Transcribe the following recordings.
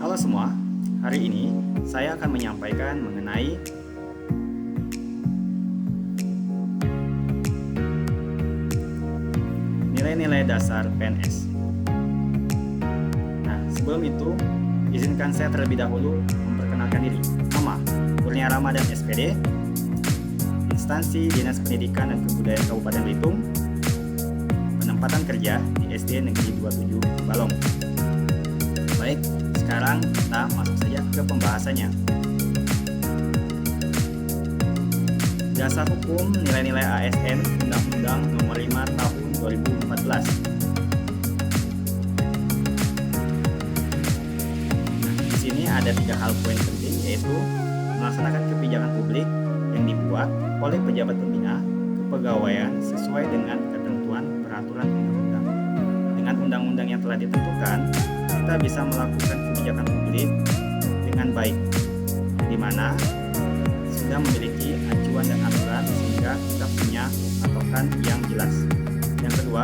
Halo semua, hari ini saya akan menyampaikan mengenai nilai-nilai dasar PNS. Nah, sebelum itu, izinkan saya terlebih dahulu memperkenalkan diri. Nama, Kurnia Ramadan SPD, instansi Dinas Pendidikan dan Kebudayaan Kabupaten Belitung, penempatan kerja di SD Negeri 27 Balong. Baik, sekarang kita masuk saja ke pembahasannya. Dasar hukum nilai-nilai ASN Undang-Undang Nomor 5 Tahun 2014. Di sini ada 3 hal poin penting, yaitu melaksanakan kebijakan publik yang dibuat oleh pejabat pembina kepegawaian sesuai dengan ketentuan peraturan undang-undang. Dengan undang-undang yang telah ditentukan, kita bisa melakukan kebijakan publik dengan baik, di mana sudah memiliki acuan dan aturan sehingga kita punya patokan yang jelas. Yang kedua,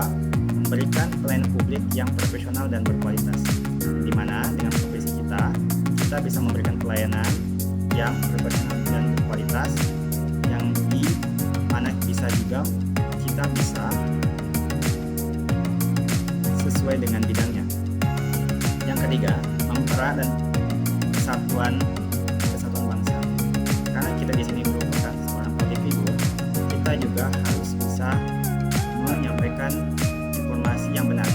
memberikan pelayanan publik yang profesional dan berkualitas, di mana dengan profesi kita bisa memberikan pelayanan yang profesional dan berkualitas, yang di mana bisa juga kita bisa sesuai dengan bidangnya. Yang ketiga, mempererat dan kesatuan bangsa. Karena kita di sini merupakan seorang public figure, kita juga harus bisa menyampaikan informasi yang benar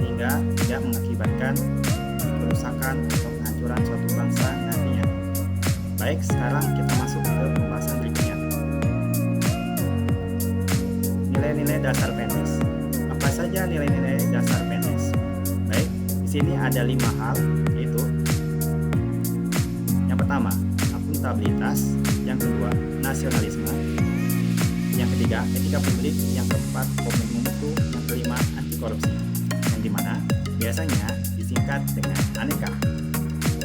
sehingga tidak mengakibatkan kerusakan atau kehancuran suatu bangsa nantinya. Baik, sekarang kita masuk ke pembahasan berikutnya. Nilai-nilai dasar PNS. Apa saja nilai-nilai dasar PNS? Baik, di sini ada 5 hal, yaitu yang pertama, akuntabilitas, yang kedua, nasionalisme, yang ketiga, etika publik, yang keempat, komitmen mutu, yang kelima, anti korupsi, yang dimana biasanya disingkat dengan aneka.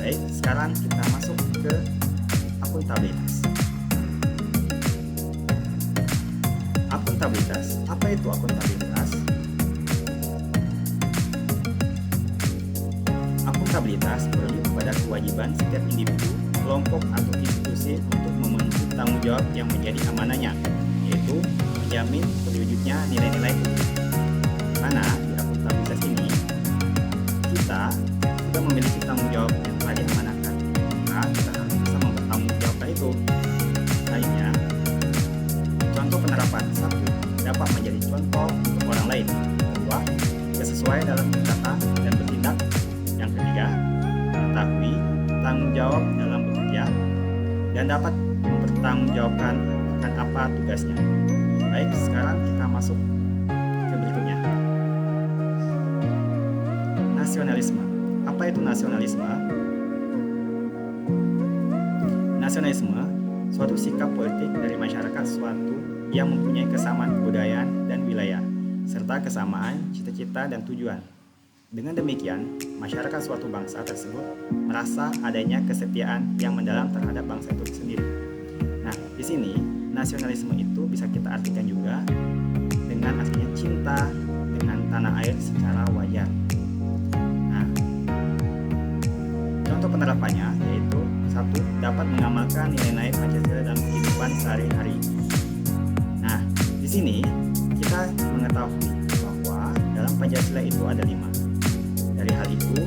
Baik, sekarang kita masuk ke akuntabilitas. Akuntabilitas, apa itu akuntabilitas? Akuntabilitas merujuk pada kewajiban setiap individu, kelompok atau institusi untuk memenuhi tanggung jawab yang menjadi amanahnya, yaitu menjamin terwujudnya nilai-nilai publik. Mana di akuntabilitas ini kita sudah memiliki tanggung jawab yang telah diamanahkan, maka kita harus bisa mempertanggungjawabkan itu. Lainnya, contoh penerapan. 1. Dapat menjadi contoh untuk orang lain. 2. Sesuai dalam berkata dan bertindak. Yang ketiga, mengetahui tanggung jawab dalam bekerja dan dapat mempertanggungjawabkan akan apa tugasnya. Baik, sekarang kita masuk ke berikutnya. Nasionalisme. Apa itu nasionalisme? Nasionalisme suatu sikap politik dari masyarakat suatu yang mempunyai kesamaan kebudayaan dan wilayah, serta kesamaan cita-cita dan tujuan. Dengan demikian, masyarakat suatu bangsa tersebut merasa adanya kesetiaan yang mendalam terhadap bangsa itu sendiri. Nah, di sini nasionalisme itu bisa kita artikan juga dengan artinya cinta dengan tanah air secara wajar. Nah, contoh penerapannya yaitu 1. Dapat mengamalkan nilai-nilai Pancasila dalam kehidupan sehari-hari. Nah, di sini kita mengetahui bahwa dalam Pancasila itu ada 5. Dari hal itu,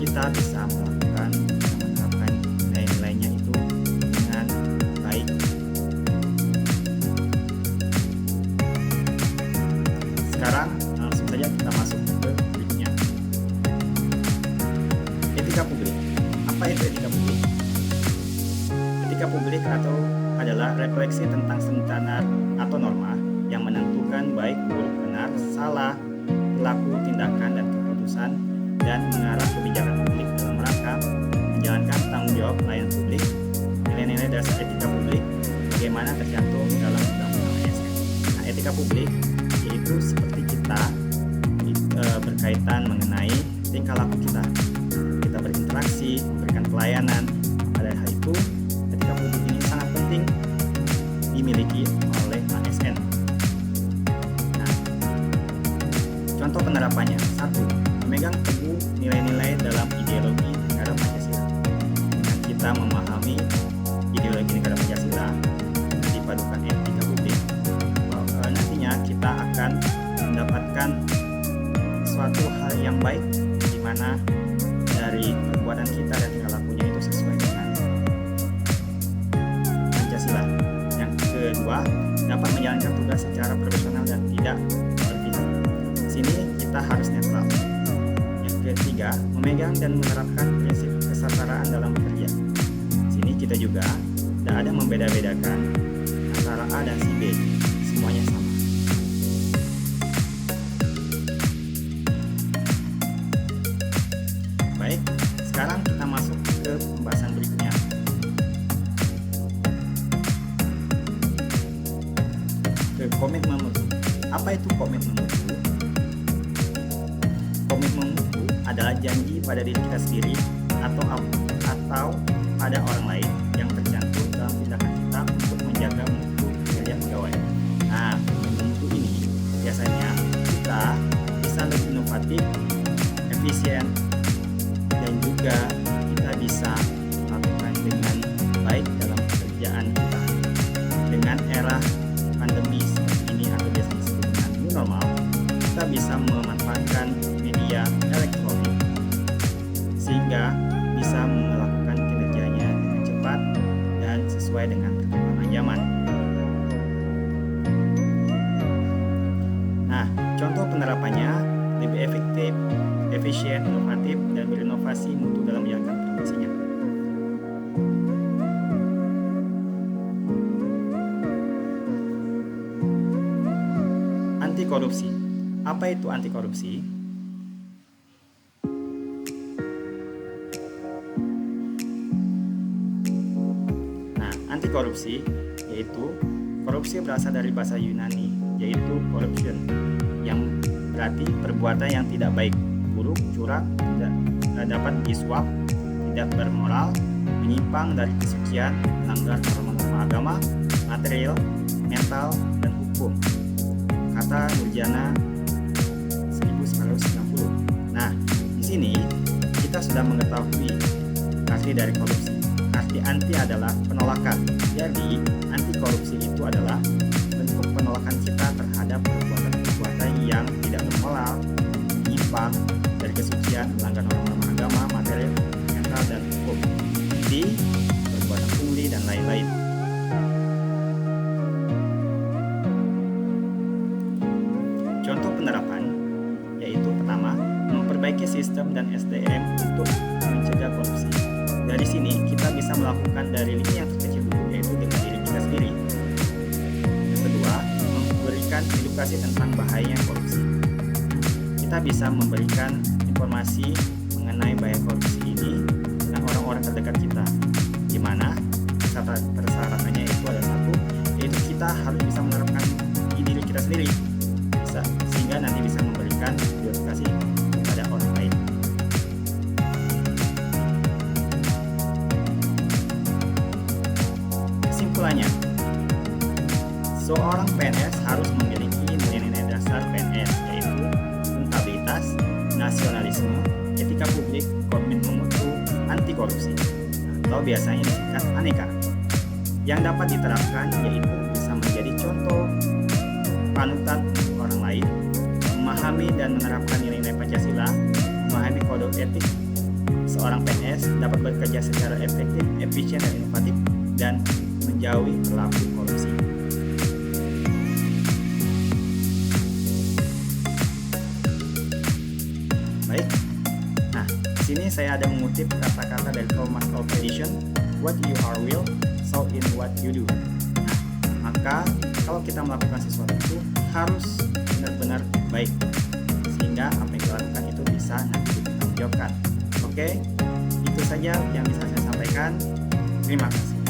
kita bisa melakukan menerapkan nilai-nilainya itu dengan baik. Sekarang langsung saja kita masuk ke berikutnya. Etika publik. Apa itu etika publik? Etika publik adalah refleksi tentang standar atau norma yang menentukan baik buruk, benar, salah, perilaku, tindakan, dan keputusan, dan mengarah kebijakan publik dalam rangka menjalankan tanggung jawab pelayanan publik. Nilai-nilai dasar etika publik bagaimana tercantum dalam Undang-Undang ASN. Nah, etika publik yaitu seperti kita berkaitan mengenai tingkah laku kita berinteraksi, memberikan pelayanan. Pada hal itu, etika publik ini sangat penting dimiliki oleh ASN. Nah, contoh penerapannya. 1. Memegang teguh nilai-nilai dalam ideologi negara kita memahami ideologi negara Pancasila dipadukan etika publik, nantinya kita akan mendapatkan suatu hal yang baik di mana dari perbuatan kita dan tingkah lakunya itu sesuai dengan Pancasila. Yang kedua, dapat menjalankan tugas secara profesional dan tidak berpihak. Di sini kita harus netral. Yang ketiga, memegang dan menerapkan prinsip kesetaraan dalam bekerja. Di sini kita juga tidak ada membeda-bedakan antara A dan si B, semuanya sama. Baik, sekarang kita masuk ke pembahasan berikutnya. Ke komitmen mutu. Apa itu komitmen mutu? Komitmen mutu adalah janji pada diri kita sendiri atau pada orang lain yang tercantum dalam tindakan kita untuk menjaga mutu kerja pegawai. Nah, komitmen mutu ini biasanya kita bisa lebih inovatif, efisien, dan juga kita bisa melakukan dengan baik dalam pekerjaan kita. Dengan era pandemi seperti ini atau biasa disebut dengan new normal, kita bisa memanfaatkan media elektronik sehingga bisa melakukan kinerjanya dengan cepat dan sesuai dengan perkembangan zaman. Nah, contoh penerapannya lebih efektif, efisien, inovatif, dan berinovasi mutu dalam menjalankan profesinya. Anti korupsi. Apa itu anti korupsi? Nah, anti korupsi yaitu korupsi berasal dari bahasa Yunani, yaitu corruption, yang berarti perbuatan yang tidak baik, buruk, curang, tidak dapat disuap, tidak bermoral, menyimpang dari kesucian, melanggar norma-norma agama, material, mental, dan hukum. Kata Nurjana 1990. Nah, di sini kita sudah mengetahui arti dari korupsi. Arti anti adalah penolakan. Jadi, anti korupsi itu adalah bentuk penolakan kita terhadap perbuatan-perbuatan yang tidak bermoral, menyimpang dari kesucian, melanggar norma-norma agama, material, mental, dan hukum, di perbuatan pungli dan lain-lain. Contoh penerapan yaitu pertama, memperbaiki sistem dan SDM untuk mencegah korupsi. Dari sini kita bisa melakukan dari lini yang terkecil dulu, yaitu dengan diri kita sendiri. Yang kedua, memberikan edukasi tentang bahaya korupsi. Kita bisa memberikan informasi mengenai bahaya korupsi ini dengan orang-orang terdekat kita, di mana persyaratannya itu ada satu, yaitu kita harus bisa menerapkan di diri kita sendiri, sehingga nanti bisa memberikan edukasi kepada orang lain. Kesimpulannya, seorang PNS harus memiliki nilai-nilai dasar PNS, yaitu akuntabilitas, nasionalisme, etika publik, komitmen mutu, anti korupsi, atau biasanya disingkat ANEKA, yang dapat diterapkan yaitu bisa menjadi contoh panutan untuk orang lain, memahami dan menerapkan nilai-nilai Pancasila, memahami kode etik. Seorang PNS dapat bekerja secara efektif, efisien, dan inovatif, dan menjauhi perilaku korupsi. Baik, nah di sini saya ada mengutip kata-kata dari Thomas Alva Edison, "What you are will, so in what you do." Nah, maka kalau kita melakukan sesuatu itu harus benar-benar baik, sehingga apa yang kita lakukan itu bisa nanti ditanggungjawabkan. Oke, itu saja yang bisa saya sampaikan. Terima kasih.